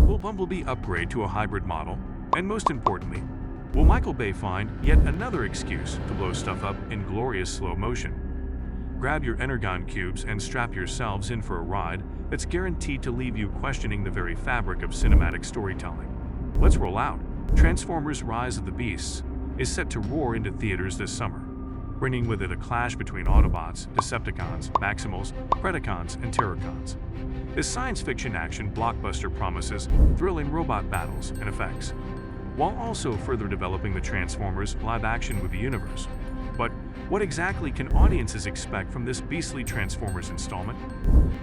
Will Bumblebee upgrade to a hybrid model? And most importantly, will Michael Bay find yet another excuse to blow stuff up in glorious slow motion? Grab your Energon cubes and strap yourselves in for a ride that's guaranteed to leave you questioning the very fabric of cinematic storytelling. Let's roll out. Transformers: Rise of the Beasts is set to roar into theaters this summer, bringing with it a clash between Autobots, Decepticons, Maximals, Predacons, and Terrorcons. This science fiction action blockbuster promises thrilling robot battles and effects, while also further developing the Transformers live-action movie universe. But what exactly can audiences expect from this beastly Transformers installment?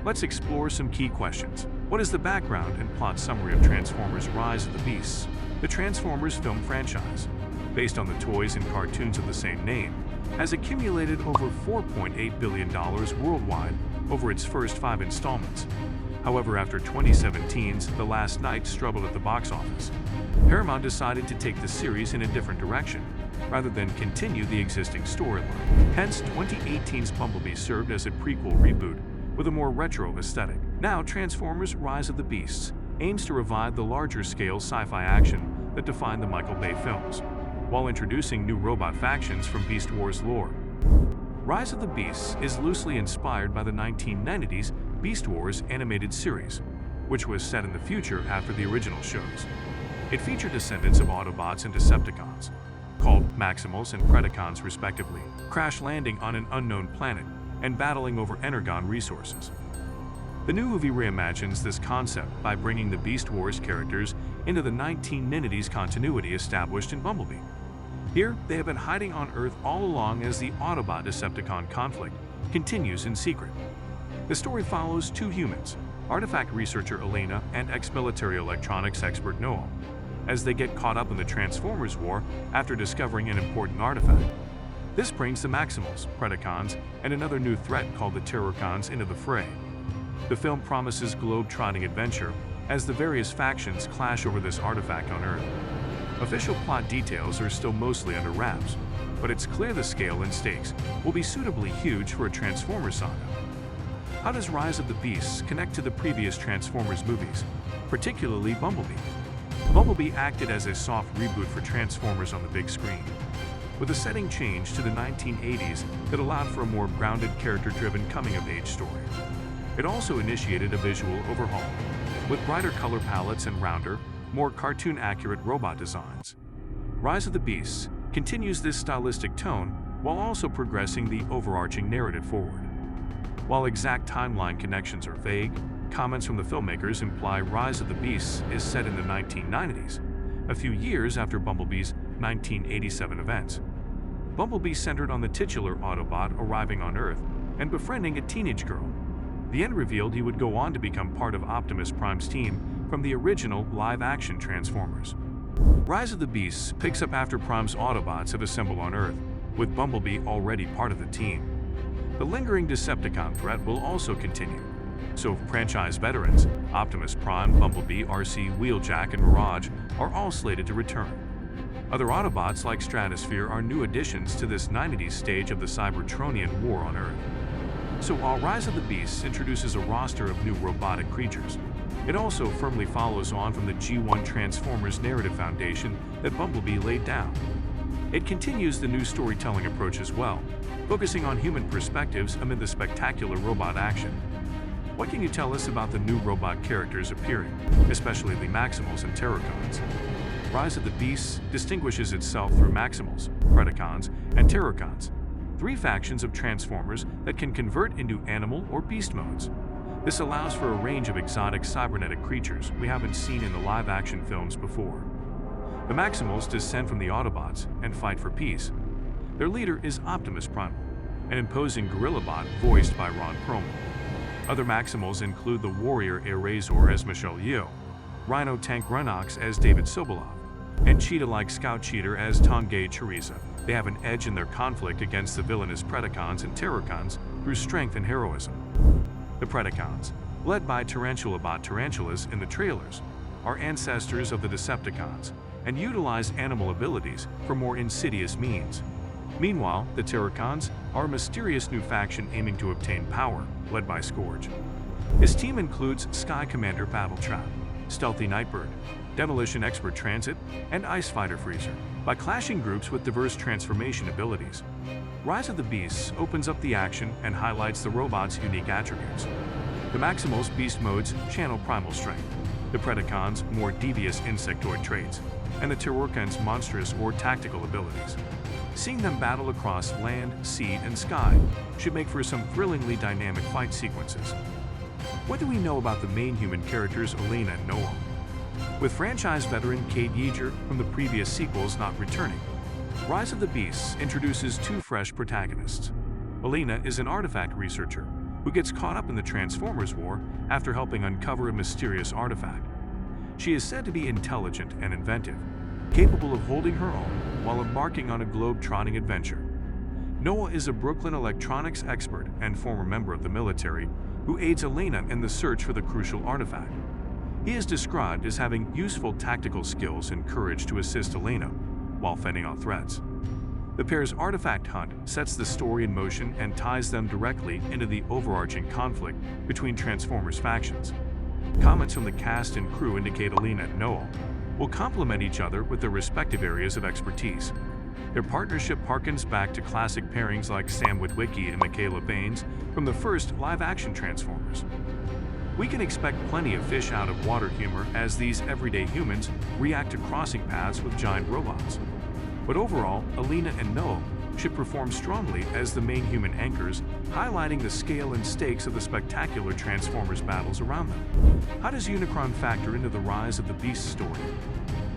Let's explore some key questions. What is the background and plot summary of Transformers: Rise of the Beasts? The Transformers film franchise, based on the toys and cartoons of the same name, has accumulated over $4.8 billion worldwide over its first 5 installments. However, after 2017's The Last Knight struggled at the box office, Paramount decided to take the series in a different direction, rather than continue the existing storyline. Hence, 2018's Bumblebee served as a prequel reboot with a more retro aesthetic. Now, Transformers: Rise of the Beasts aims to revive the larger-scale sci-fi action that defined the Michael Bay films, while introducing new robot factions from Beast Wars lore. Rise of the Beasts is loosely inspired by the 1990s Beast Wars animated series, which was set in the future after the original shows. It featured descendants of Autobots and Decepticons, called Maximals and Predacons respectively, crash landing on an unknown planet and battling over Energon resources. The new movie reimagines this concept by bringing the Beast Wars characters into the 1990s continuity established in Bumblebee. Here, they have been hiding on Earth all along as the Autobot-Decepticon conflict continues in secret. The story follows 2 humans, artifact researcher Elena and ex-military electronics expert Noel, as they get caught up in the Transformers war after discovering an important artifact. This brings the Maximals, Predacons, and another new threat called the Terrorcons into the fray. The film promises globe-trotting adventure as the various factions clash over this artifact on Earth. Official plot details are still mostly under wraps, but it's clear the scale and stakes will be suitably huge for a Transformers saga. How does Rise of the Beasts connect to the previous Transformers movies, particularly Bumblebee? Bumblebee acted as a soft reboot for Transformers on the big screen, with a setting change to the 1980s that allowed for a more grounded, character-driven coming-of-age story. It also initiated a visual overhaul, with brighter color palettes and rounder, more cartoon-accurate robot designs. Rise of the Beasts continues this stylistic tone while also progressing the overarching narrative forward. While exact timeline connections are vague, comments from the filmmakers imply Rise of the Beasts is set in the 1990s, a few years after Bumblebee's 1987 events. Bumblebee centered on the titular Autobot arriving on Earth and befriending a teenage girl. The end revealed he would go on to become part of Optimus Prime's team from the original live-action Transformers. Rise of the Beasts picks up after Prime's Autobots have assembled on Earth, with Bumblebee already part of the team. The lingering Decepticon threat will also continue, so franchise veterans Optimus Prime, Bumblebee, RC, Wheeljack, and Mirage are all slated to return. Other Autobots like Stratosphere are new additions to this 90s stage of the Cybertronian war on Earth. So while Rise of the Beasts introduces a roster of new robotic creatures, it also firmly follows on from the G1 Transformers narrative foundation that Bumblebee laid down. It continues the new storytelling approach as well, focusing on human perspectives amid the spectacular robot action. What can you tell us about the new robot characters appearing, especially the Maximals and Terrorcons? Rise of the Beasts distinguishes itself through Maximals, Predacons, and Terrorcons, 3 factions of Transformers that can convert into animal or beast modes. This allows for a range of exotic cybernetic creatures we haven't seen in the live-action films before. The Maximals descend from the Autobots and fight for peace. Their leader is Optimus Primal, an imposing gorilla bot voiced by Ron Perlman. Other Maximals include the warrior Erasor as Michelle Yeoh, Rhino Tank Renox as David Sobolov, and cheetah-like Scout Cheater as Tanguy Teresa. They have an edge in their conflict against the villainous Predacons and Terrorcons through strength and heroism. The Predacons, led by Tarantulas Tarantulas in the trailers, are ancestors of the Decepticons and utilize animal abilities for more insidious means. Meanwhile, the Terrorcons are a mysterious new faction aiming to obtain power, led by Scourge. His team includes Sky Commander Battletrap, Stealthy Nightbird, Demolition Expert Transit, and Ice Fighter Freezer, by clashing groups with diverse transformation abilities. Rise of the Beasts opens up the action and highlights the robot's unique attributes. The Maximals beast modes channel primal strength, the Predacons more devious insectoid traits, and the Terrorcans monstrous or tactical abilities. Seeing them battle across land, sea, and sky should make for some thrillingly dynamic fight sequences. What do we know about the main human characters Elena and Noah? With franchise veteran Kate Yeager from the previous sequels not returning, Rise of the Beasts introduces two fresh protagonists. Elena is an artifact researcher who gets caught up in the Transformers war after helping uncover a mysterious artifact. She is said to be intelligent and inventive, capable of holding her own while embarking on a globe-trotting adventure. Noah is a Brooklyn electronics expert and former member of the military who aids Elena in the search for the crucial artifact. He is described as having useful tactical skills and courage to assist Elena while fending off threats. The pair's artifact hunt sets the story in motion and ties them directly into the overarching conflict between Transformers factions. Comments from the cast and crew indicate Elena and Noah will complement each other with their respective areas of expertise. Their partnership harkens back to classic pairings like Sam Witwicky and Michaela Baines from the first live-action Transformers. We can expect plenty of fish-out-of-water humor as these everyday humans react to crossing paths with giant robots. But overall, Elena and Noah should perform strongly as the main human anchors, highlighting the scale and stakes of the spectacular Transformers battles around them. How does Unicron factor into the Rise of the Beasts story?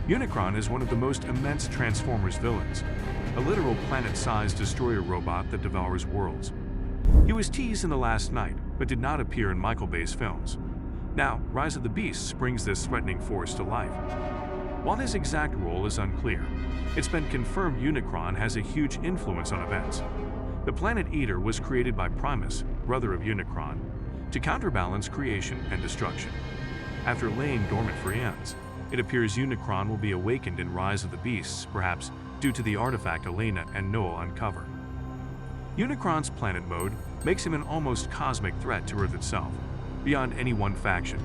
Unicron is one of the most immense Transformers villains, a literal planet-sized destroyer robot that devours worlds. He was teased in The Last Knight, but did not appear in Michael Bay's films. Now, Rise of the Beasts brings this threatening force to life. While his exact role is unclear, it's been confirmed Unicron has a huge influence on events. The Planet Eater was created by Primus, brother of Unicron, to counterbalance creation and destruction. After laying dormant for eons, it appears Unicron will be awakened in Rise of the Beasts, perhaps due to the artifact Elena and Noah uncover. Unicron's planet mode makes him an almost cosmic threat to Earth itself, beyond any one faction.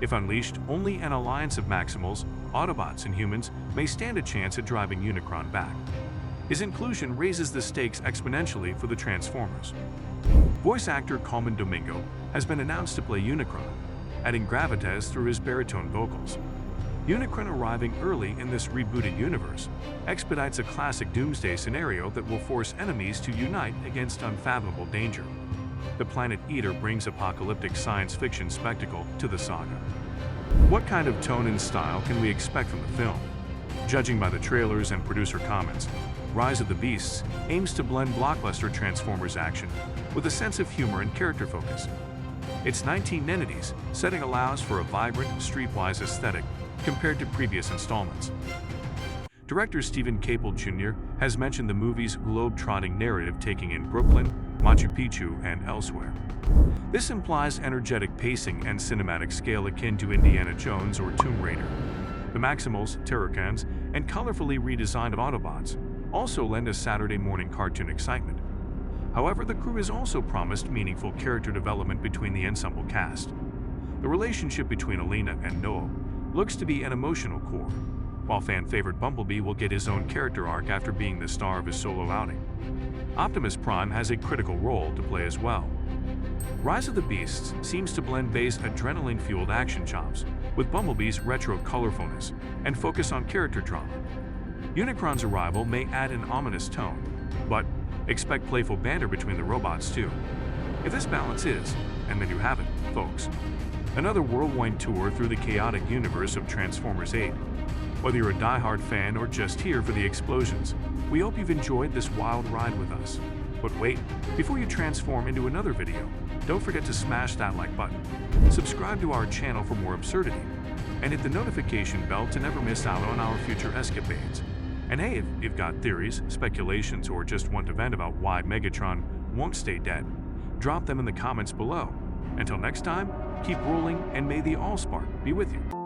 If unleashed, only an alliance of Maximals, Autobots, and humans may stand a chance at driving Unicron back. His inclusion raises the stakes exponentially for the Transformers. Voice actor Colman Domingo has been announced to play Unicron, adding gravitas through his baritone vocals. Unicron arriving early in this rebooted universe expedites a classic doomsday scenario that will force enemies to unite against unfathomable danger. The Planet Eater brings apocalyptic science fiction spectacle to the saga. What kind of tone and style can we expect from the film? Judging by the trailers and producer comments, Rise of the Beasts aims to blend blockbuster Transformers action with a sense of humor and character focus. Its 19 entities setting allows for a vibrant, streetwise aesthetic compared to previous installments. Director Stephen Caple Jr. has mentioned the movie's globe-trotting narrative taking in Brooklyn, Machu Picchu, and elsewhere. This implies energetic pacing and cinematic scale akin to Indiana Jones or Tomb Raider. The Maximals, Terrorcans, and colorfully redesigned Autobots also lend a Saturday morning cartoon excitement. However, the crew has also promised meaningful character development between the ensemble cast. The relationship between Elena and Noah looks to be an emotional core, while fan-favorite Bumblebee will get his own character arc after being the star of his solo outing. Optimus Prime has a critical role to play as well. Rise of the Beasts seems to blend Bay's adrenaline-fueled action chops with Bumblebee's retro colorfulness and focus on character drama. Unicron's arrival may add an ominous tone, but expect playful banter between the robots too. If this balance is, and then you have it, folks, another whirlwind tour through the chaotic universe of Transformers 8. Whether you're a die-hard fan or just here for the explosions, we hope you've enjoyed this wild ride with us. But wait, before you transform into another video, don't forget to smash that like button, subscribe to our channel for more absurdity, and hit the notification bell to never miss out on our future escapades. And hey, if you've got theories, speculations, or just want to vent about why Megatron won't stay dead, drop them in the comments below. Until next time, keep rolling and may the Allspark be with you.